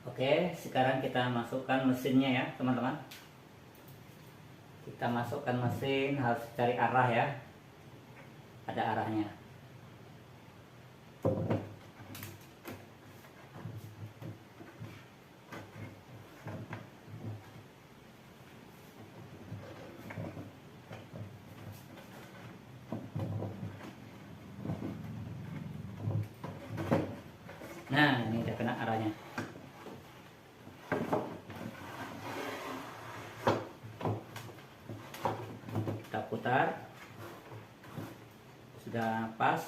Oke, sekarang kita masukkan mesinnya ya teman-teman. Kita masukkan mesin, harus cari arah ya. Ada arahnya. Nah, ini udah kena arahnya. Kita putar. Sudah pas.